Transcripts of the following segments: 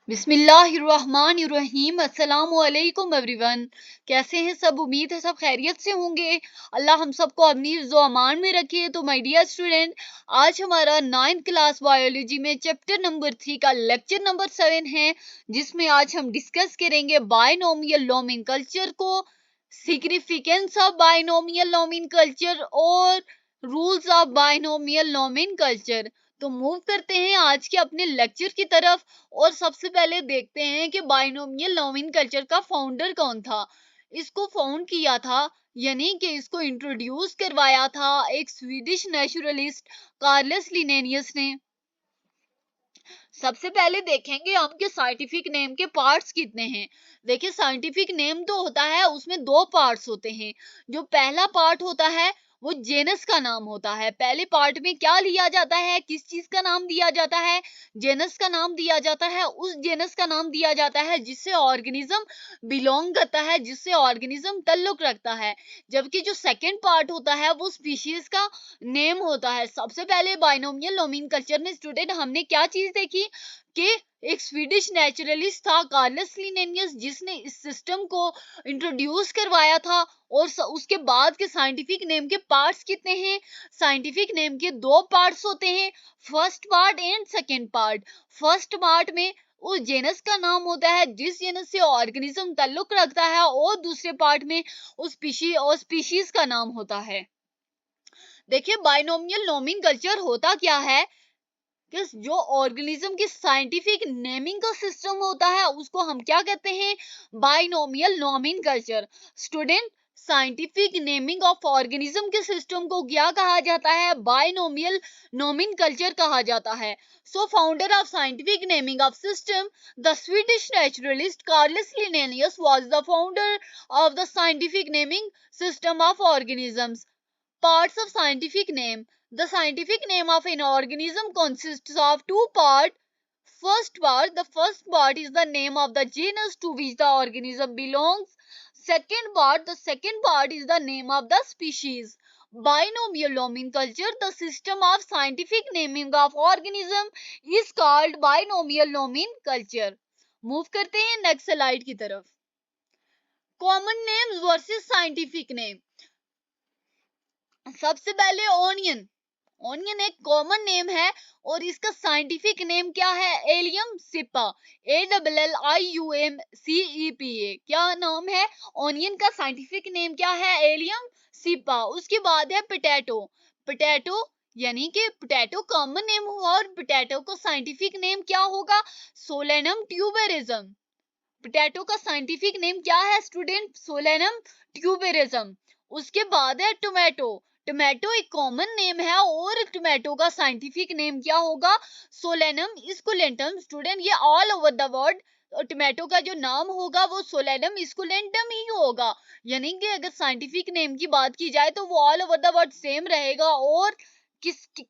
बिस्मिल्लाहिर्रहमानिर्रहीम। अस्सलामु अलैकुम एवरीवन। कैसे हैं सब? उम्मीद है सब खैरियत से होंगे। अल्लाह हम सबको अपनी हिफ्ज़ व अमान में रखे। तो माय डियर स्टूडेंट, आज हमारा 9th क्लास बायोलॉजी में चैप्टर नंबर 3 का लेक्चर नंबर 7 है, जिसमें आज हम डिस्कस करेंगे बायनोमियल नोमेनकल्चर को, सिग्निफिकेंस ऑफ बायनोमियल नोमेनकल्चर और रूल्स ऑफ बायनोमियल नोमेनकल्चर। तो मूव करते हैं आज के अपने लेक्चर की तरफ और सबसे पहले देखते हैं कि बायनोमियल नोमेनकल्चर का फाउंडर कौन था। इसको फाउंड किया था, यानी कि इसको इंट्रोड्यूस करवाया था एक स्वीडिश नेचुरलिस्ट कार्लस लिनेनियस ने। सबसे पहले देखेंगे हम कि साइंटिफिक नेम के पार्ट्स कितने हैं। देखिए, साइंटिफिक नेम तो होता है, उसमें दो पार्ट्स होते हैं। जो पहला पार्ट होता है वो जेनस का नाम होता है। पहले पार्ट में क्या लिया जाता है, किस चीज का नाम दिया जाता है? जेनस का नाम दिया जाता है। उस जेनस का नाम दिया जाता है जिससे ऑर्गेनिज्म बिलोंग करता है, जिससे ऑर्गेनिज्म ताल्लुक रखता है। जबकि जो सेकेंड पार्ट होता है वो स्पीशीज का नेम होता है। सबसे पहले बायनोमियल नोमेनकल्चर में स्टूडेंट हमने क्या चीज देखी कि एक स्वीडिश नेचुरलिस्ट था कार्लस लिनेनियस, जिसने इस सिस्टम को इंट्रोड्यूस करवाया था। और उसके बाद के साइंटिफिक नेम के पार्ट्स कितने हैं? साइंटिफिक नेम के दो पार्ट्स होते हैं, first part and second part. First part में उस जेनस का नाम होता है जिस जेनस से ऑर्गेनिज्म ताल्लुक रखता है, और दूसरे पार्ट में उस स्पीशीज का नाम होता है। देखिए, बायनोमियल नोमेनकल्चर होता क्या है कि जो ऑर्गेनिज्म की साइंटिफिक नेमिंग का सिस्टम होता है उसको हम क्या कहते हैं? Binomial nomenclature. Student, scientific naming of organism के सिस्टम को क्या कहा जाता है? बायनोमियल नोमेनकल्चर कहा जाता है। So founder of scientific naming of system, the Swedish naturalist Carolus Linnaeus was the founder of the scientific naming system of organisms. Parts of scientific name. The scientific name of an organism consists of two parts. The first part is the name of the genus to which the organism belongs. The second part is the name of the species. Binomial nomenclature, the system of scientific naming of organism is called binomial nomenclature. Move करते हैं next slide की तरफ। Common names versus scientific name. सबसे पहले onion. Onion एक common name है और इसका साइंटिफिक नेम क्या है? एलियम सिपा। ALLIUMCEPA। क्या नाम है? ऑनियन का साइंटिफिक नेम क्या है? एलियम सिपा। उसके बाद है पोटैटो। पोटैटो यानी कि पोटैटो कॉमन नेम हुआ और पोटैटो का साइंटिफिक नेम क्या होगा? सोलेनम ट्यूबेरिज्म। पोटैटो का साइंटिफिक नेम क्या है स्टूडेंट? सोलेनम ट्यूबेरिज्म। उसके बाद है टोमेटो। टोमेटो एक कॉमन नेम है और टोमेटो का साइंटिफिक नेम क्या होगा? सोलेनम स्कुलेंटम। स्टूडेंट, ये all over the world tomato का जो नाम होगा वो सोलेनम स्कुलेंटम ही होगा। यानी कि अगर साइंटिफिक नेम की बात की जाए तो वो all over the world same रहेगा और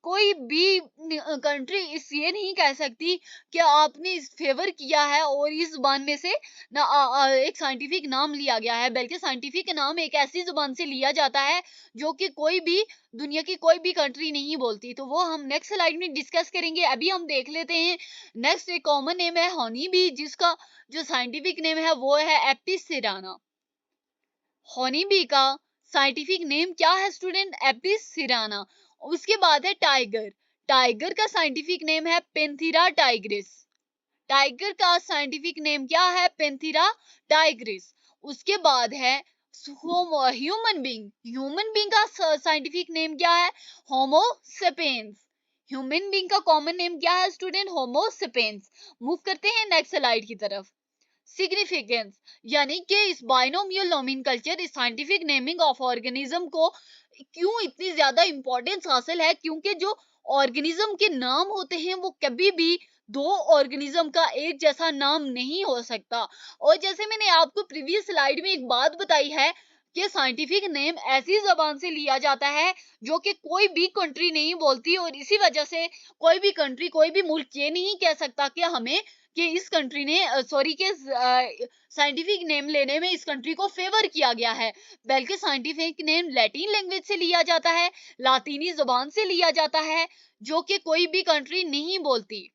कोई भी कंट्री इस ये नहीं कह सकती कि आपने इस फेवर किया है और इस जुबान में से एक साइंटिफिक नाम लिया गया है। बल्कि साइंटिफिक नाम एक ऐसी जुबान से लिया जाता है जो कि कोई भी दुनिया की कोई भी कंट्री नहीं बोलती। तो वो हम नेक्स्ट स्लाइड में डिस्कस करेंगे। अभी हम देख लेते हैं नेक्स्ट। एक कॉमन नेम है हनी बी, जिसका जो साइंटिफिक नेम है वो है एपिस सिराना। हनी बी का साइंटिफिक नेम क्या है स्टूडेंट? एपिस सिराना। उसके बाद है टाइगर। टाइगर का साइंटिफिक नेम है पेंथिरा टाइग्रिस। टाइगर का साइंटिफिक नेम क्या है? पेंथिरा टाइग्रिस। उसके बाद है ह्यूमन बींग। ह्यूमन बींग का साइंटिफिक नेम क्या है? होमो सेपियंस। ह्यूमन बींग का कॉमन नेम क्या है स्टूडेंट? होमो सेपियंस। मूव करते हैं नेक्स्ट स्लाइड की तरफ। सिग्निफिकेंस यानी कि इस बायनोमियल नोमेनकल्चर, इस साइंटिफिक नेमिंग ऑफ ऑर्गेनिज्म को क्यों इतनी ज्यादा इंपॉर्टेंस हासिल है? क्योंकि जो ऑर्गेनिज्म के नाम होते हैं वो कभी भी दो ऑर्गेनिज्म का एक जैसा नाम नहीं हो सकता। और जैसे मैंने आपको प्रीवियस स्लाइड में एक बात बताई है कि साइंटिफिक नेम ऐसी जबान से लिया जाता है जो कि कोई भी कंट्री नहीं बोलती, और इसी वजह से कोई भी कंट्री, कोई भी मुल्क ये नहीं कह सकता कि हमें कि इस कंट्री ने के साइंटिफिक नेम लेने में इस कंट्री को फेवर किया गया है। बल्कि साइंटिफिक नेम लैटिन लैंग्वेज से लिया जाता है, लातीनी जुबान से लिया जाता है, जो कि कोई भी कंट्री नहीं बोलती।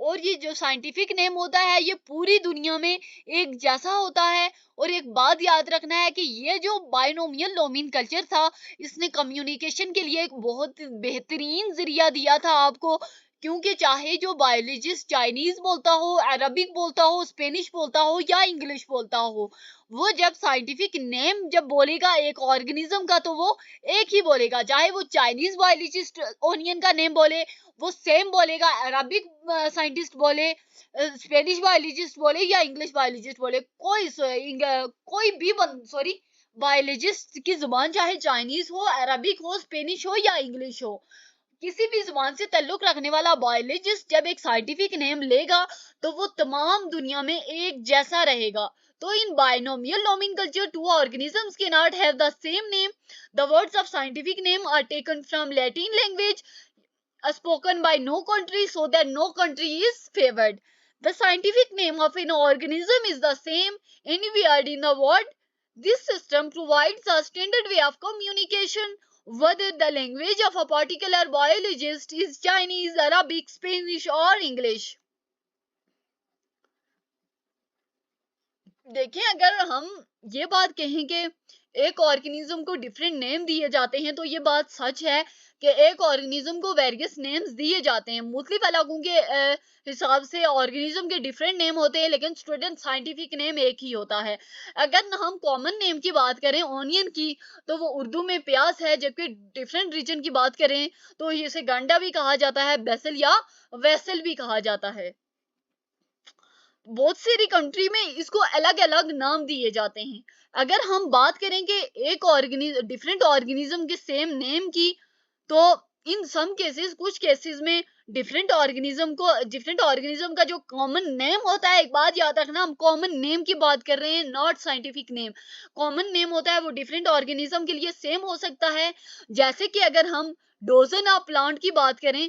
और ये जो साइंटिफिक नेम होता है ये पूरी दुनिया में एक जैसा होता है। और एक बात याद रखना है कि ये जो बायनोमियल नोमेनक्लेचर था, इसने कम्युनिकेशन के लिए एक बहुत बेहतरीन जरिया दिया था आपको, क्योंकि चाहे जो बायोलॉजिस्ट चाइनीज बोलता हो, अरबिक बोलता हो, स्पेनिश बोलता हो या इंग्लिश बोलता हो, वो जब साइंटिफिक नेम जब बोलेगा एक ऑर्गेनिज्म का, तो वो एक ही बोलेगा। चाहे वो चाइनीज बायोलॉजिस्ट ओनियन का नेम बोले, वो सेम बोलेगा। अरबिक साइंटिस्ट बोले, स्पेनिश बायोलॉजिस्ट बोले या इंग्लिश बायोलॉजिस्ट बोले, कोई भी सॉरी बायोलॉजिस्ट की जुबान चाहे चाइनीज हो, अरबिक हो, स्पेनिश हो या इंग्लिश हो, किसी भी जुबान से ताल्लुक रखने वाला बायोलॉजिस्ट जब एक साइंटिफिक नेम लेगा तो वो तमाम दुनिया में एक जैसा रहेगा। तो in binomial nomenclature, two organisms cannot have the same name. The words of scientific name are taken from Latin language, spoken by no country, so that no country is favored. The scientific name of an organism is the same anywhere in the world. This system provides a standard way of communication, whether the language of a particular biologist is Chinese, Arabic, Spanish or English. देखिए, अगर हम ये बात कहें कि एक organism को different name दिए जाते हैं, तो ये बात सच है कि एक ऑर्गेनिज्म को वेरियस नेम्स दिए जाते हैं। मुख्तलिफ इलाकों के हिसाब से ऑर्गेनिज्म के डिफरेंट नेम होते हैं, लेकिन स्टूडेंट साइंटिफिक नेम एक ही होता है। अगर हम कॉमन नेम की बात करें ओनियन की, तो वो उर्दू में प्याज है, जबकि डिफरेंट रीजन की बात करें तो इसे गंडा भी कहा जाता है, बेसल या वेसल भी कहा जाता है। बहुत सारी कंट्री में इसको अलग अलग नाम दिए जाते हैं। अगर हम बात करें कि एक डिफरेंट ऑर्गेनिज्म के सेम नेम की, तो इन सम केसेस, कुछ केसेस में डिफरेंट ऑर्गेनिज्म का जो कॉमन नेम होता है, एक बात याद रखना, हम कॉमन नेम की बात कर रहे हैं, not scientific name. Common name होता है वो डिफरेंट ऑर्गेनिज्म के लिए सेम हो सकता है। जैसे कि अगर हम डोजन ऑफ प्लांट की बात करें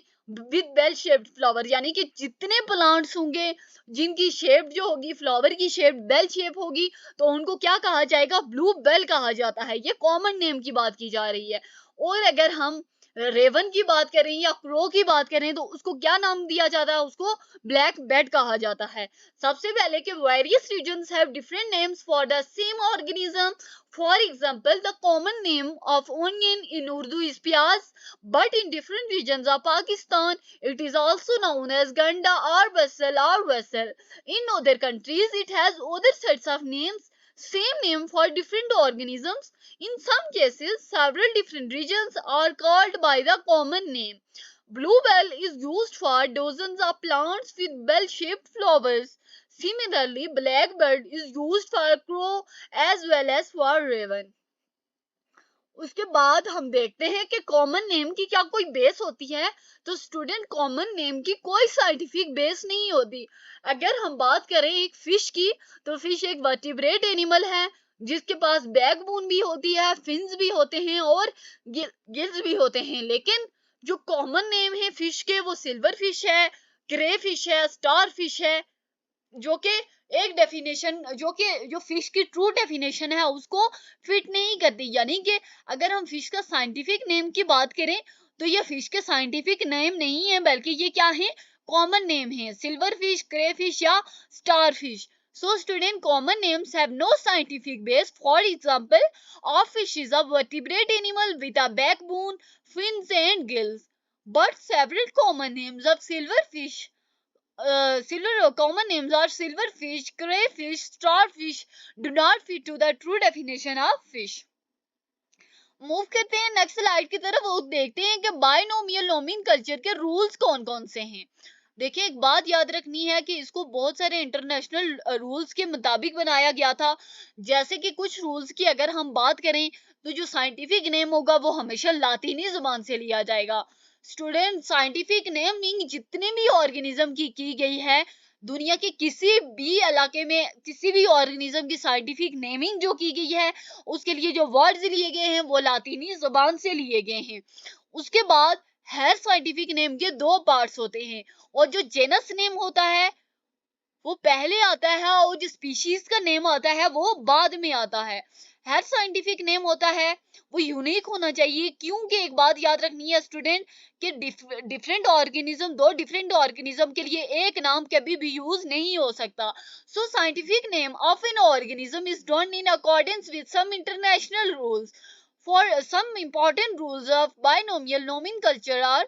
विद बेल शेप्ड फ्लावर, यानी कि जितने प्लांट्स होंगे जिनकी शेप जो होगी, फ्लावर की शेप बेल शेप होगी, तो उनको क्या कहा जाएगा? ब्लू बेल कहा जाता है। ये कॉमन नेम की बात की जा रही है। और अगर हम रेवन की बात करें या क्रो की बात करें, तो उसको क्या नाम दिया जाता है? उसको ब्लैक बेड कहा जाता है। सबसे पहले कि various reasons have different names for the same organism. For example, the common name of onion in Urdu is pyaz, but in different regions of Pakistan, it is also known as ganda or basal or vessel. In other countries, it has other sets of names, same name for different organisms. In some cases, several different regions are called by the common name. Bluebell is used for dozens of plants with bell-shaped flowers. Similarly, blackbird is used for crow as well as for raven. उसके बाद हम देखते हैं कि common name की क्या कोई base होती है? तो स्टूडेंट, कॉमन नेम की कोई साइंटिफिक बेस नहीं होती। अगर हम बात करें एक फिश की, तो फिश एक वर्टिब्रेट एनिमल है जिसके पास बैकबोन भी होती है, फिन्स भी होते हैं और गिल्स भी होते हैं। लेकिन जो कॉमन नेम है फिश के, वो सिल्वर फिश है, क्रे फिश है, स्टार फिश है, जो कि एक डेफिनेशन, जो फिश की ट्रू डेफिनेशन है उसको फिट नहीं करती। यानी कि अगर हम फिश का साइंटिफिक नेम की बात करें, तो ये फिश के साइंटिफिक नेम नहीं है, बल्कि ये क्या है? कॉमन नेम है, सिल्वर फिश, क्रे फिश या star fish. So student, common names have no scientific base. For example, a fish is a vertebrate animal with a backbone, fins and gills. But several common names of common names are silverfish, crayfish, starfish, do not fit to the true definition of fish. Move करते हैं next slide की तरफ और देखते हैं कि binomial nomenclature के rules कौन कौन से हैं। देखिए, एक बात याद रखनी है कि इसको बहुत सारे इंटरनेशनल रूल्स के मुताबिक बनाया गया था। जैसे कि कुछ रूल्स की अगर हम बात करें, तो जो साइंटिफिक नेम होगा वो हमेशा लातीनी जुबान से लिया जाएगा। स्टूडेंट, साइंटिफिक नेमिंग जितने भी ऑर्गेनिज्म की गई है, दुनिया के किसी भी इलाके में किसी भी ऑर्गेनिज्म की साइंटिफिक नेमिंग जो की गई है, उसके लिए जो वर्ड्स लिए गए हैं वो लातीनी जुबान से लिए गए हैं। उसके बाद हर साइंटिफिक नेम के दो पार्ट्स होते हैं, और जो जेनस नेम होता है वो पहले आता है और जो स्पीशीज का नेम आता है वो बाद में आता है। हर साइंटिफिक नेम होता है वो यूनिक होना चाहिए, क्योंकि एक बात याद रखनी है स्टूडेंट कि डिफरेंट ऑर्गेनिज्म, दो डिफरेंट ऑर्गेनिज्म के लिए एक नाम कभी भी यूज नहीं हो सकता। So scientific name of an organism is done in accordance with some international rules. For some important rules of binomial nomenclature are: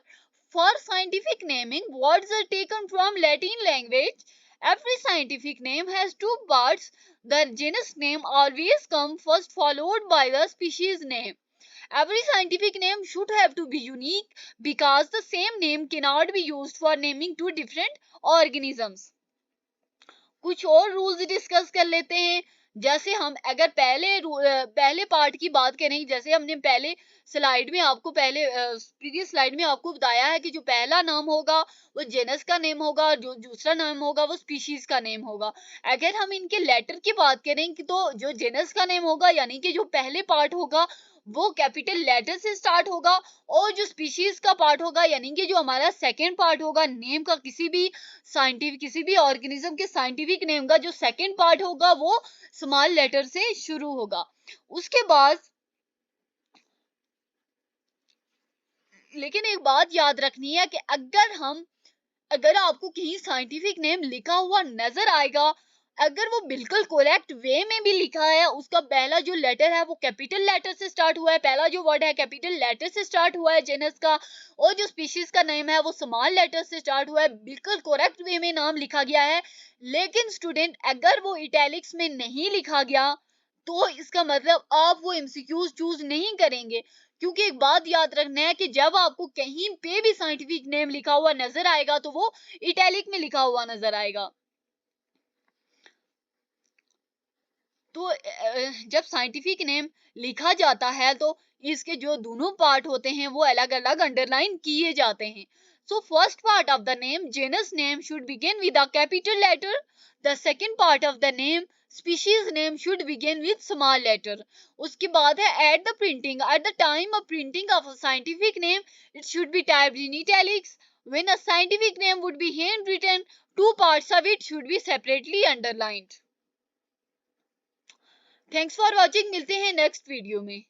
for scientific naming, words are taken from Latin language. Every scientific name has two parts. The genus name always comes first, followed by the species name. Every scientific name should have to be unique because the same name cannot be used for naming two different organisms. कुछ और rules discuss कर लेते हैं। जैसे हम अगर पहले part की बात करें, जैसे हमने पहले स्लाइड में आपको प्रीवियस स्लाइड में आपको बताया है कि जो पहला नाम होगा वो जेनस का नेम होगा, जो दूसरा नाम होगा वो स्पीशीज का नेम होगा। अगर हम इनके लेटर की बात करें कि तो जो जेनस का नेम होगा यानी कि जो पहले पार्ट होगा वो कैपिटल लेटर से स्टार्ट होगा, और जो स्पीशीज का पार्ट होगा यानी कि जो हमारा सेकेंड पार्ट होगा नेम का, किसी भी ऑर्गेनिज्म के साइंटिफिक नेम का जो सेकेंड पार्ट होगा वो स्मॉल लेटर से शुरू होगा। उसके बाद लेकिन एक बात याद रखनी है कि अगर आपको कहीं साइंटिफिक नेम लिखा हुआ नजर आएगा, अगर वो बिल्कुल करेक्ट वे में भी लिखा है, उसका पहला जो लेटर है वो कैपिटल लेटर से स्टार्ट हुआ है, पहला जो वर्ड है कैपिटल लेटर से स्टार्ट हुआ है जेनस का, और जो स्पीशीज का नेम है वो स्मॉल लेटर से स्टार्ट हुआ है, बिल्कुल करेक्ट वे में नाम लिखा गया है। लेकिन स्टूडेंट अगर वो इटैलिक्स में नहीं लिखा गया तो इसका मतलब आप वो एमसीक्यूज चूज नहीं करेंगे, क्योंकि एक बात याद रखना है कि जब आपको कहीं पे भी साइंटिफिक नेम लिखा हुआ नजर आएगा तो वो इटैलिक में लिखा हुआ नजर आएगा। तो जब साइंटिफिक नेम लिखा जाता है तो इसके जो दोनों पार्ट होते हैं वो अलग अलग अंडरलाइन किए जाते हैं। So first part of the name genus name should begin with a capital letter. The second part of the name species name should begin with small letter. उसके बाद है at the time of printing of a scientific name it should be typed in italics. When a scientific name would be hand written, two parts of it should be separately underlined. Thanks for watching, मिलते हैं next video में।